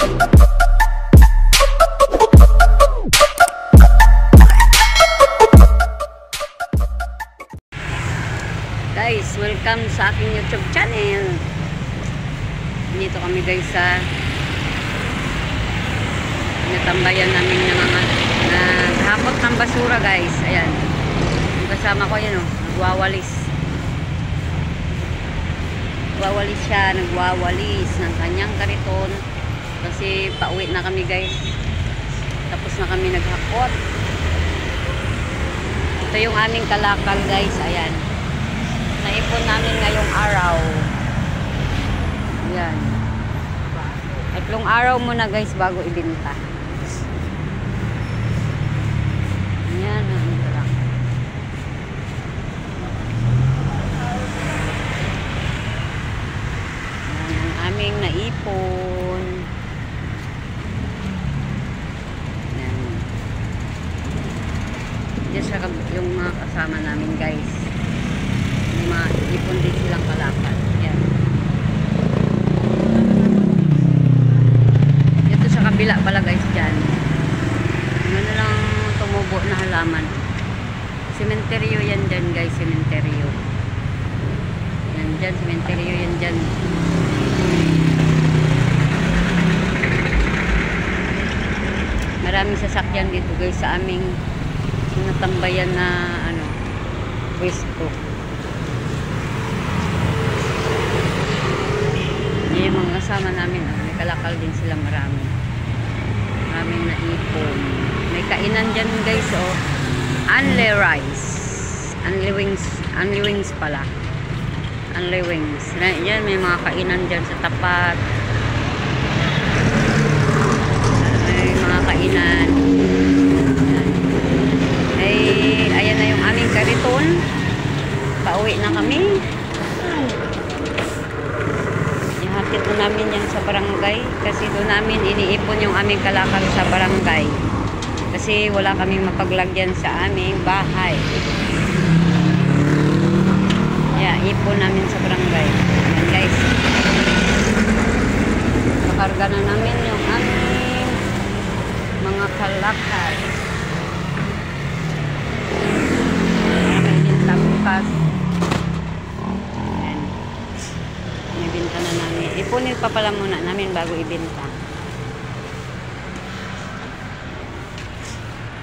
Guys, welcome sa aking YouTube channel. Dito kami guys sa natambayan namin na hapot ng basura guys. Ayan. Yung kasama ko yun, nagwawalis. Nagwawalis siya, nagwawalis ng kanyang kariton. Kasi pauwi na kami guys. Tapos na kami naghakot. Ito yung aming kalakal guys. Ayan. Naipon namin ngayong araw. Ayan. 3 araw muna guys bago ibenta. Ayan. Ayan ang aming naipon. Ayan. Diyan sa yung mga kasama namin guys. Ipon din silang kalakal. Ayan. Ito sa kabila pala guys dyan. Ano lang tumubo na halaman. Sementeryo yan dyan guys. Sementeryo. Yan dyan. Sementeryo yan dyan. Maraming sasakyan dito guys sa aming natambayan na pwesto. Yung mga kasama namin, may kalakal din sila marami. Maraming naipon. May kainan dyan guys, Only rice. Only wings pala. Only wings. Yan, may mga kainan dyan sa tapat. May mga kainan. Ayan na yung aming kariton. Pauwi na kami. Hatid na namin yan sa barangay kasi doon namin iniipon yung aming kalakal sa barangay kasi wala kaming mapaglagyan sa aming bahay. Ipon namin sa barangay. Ayan guys, nakarga na namin yung aming mga kalakal. Kainin tabukas. Ibenta na namin. Ipunin pa pala muna namin bago ibenta.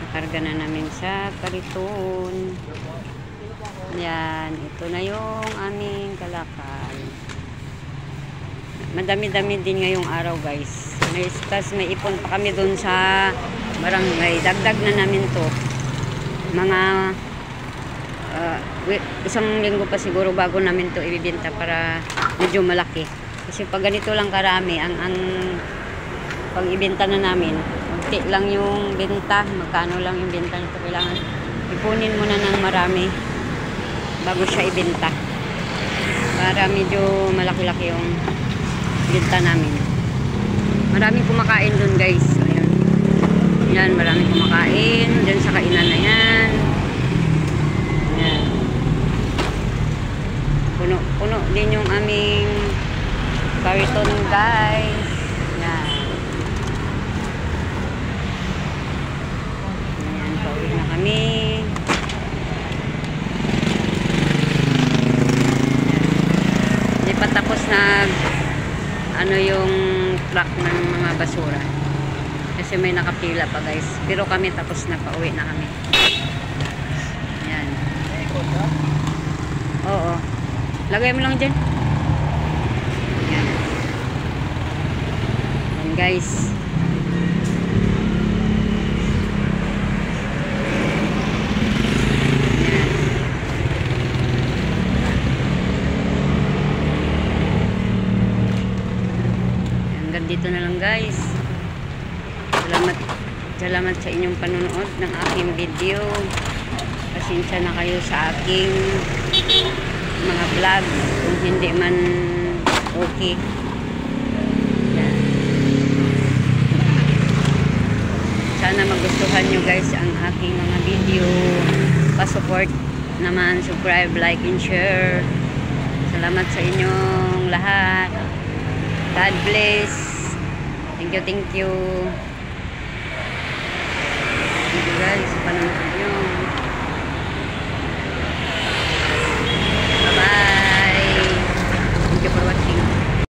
Nakarga na namin sa kariton. Yan. Ito na yung aming kalakal. Madami-dami din ngayong araw guys. May ipon pa kami dun sa barangay. Dagdag na namin to. Mga isang linggo pa siguro bago namin to ibibenta para medyo malaki. Kasi pag ganito lang karami ang pag ibenta na namin, magti lang yung benta, magkano lang yung benta nito, kailangan ipunin muna ng marami bago siya ibenta para medyo malaki-laki yung benta namin. Maraming kumakain dun guys. Ayan. Yan, maraming kumakain dyan sa kainan na yan. Yan. Puno din yung aming kariton guys. Yan. Ayan, pauwi na kami. Hindi pa tapos na yung truck ng mga basura. Kasi may nakapila pa guys. Pero kami tapos na, pauwi na kami. Yan. Oo. Lagay mo lang dyan. Yan. Yan guys. Yan. Hanggang dito na lang guys. Salamat sa inyong panonood ng aking video. Pasensya na kayo sa aking mga vlog kung hindi man okay. Yan. Sana magustuhan nyo guys ang aking mga video. Pa-support naman, subscribe, like, and share. Salamat sa inyong lahat. God bless. Thank you, thank you.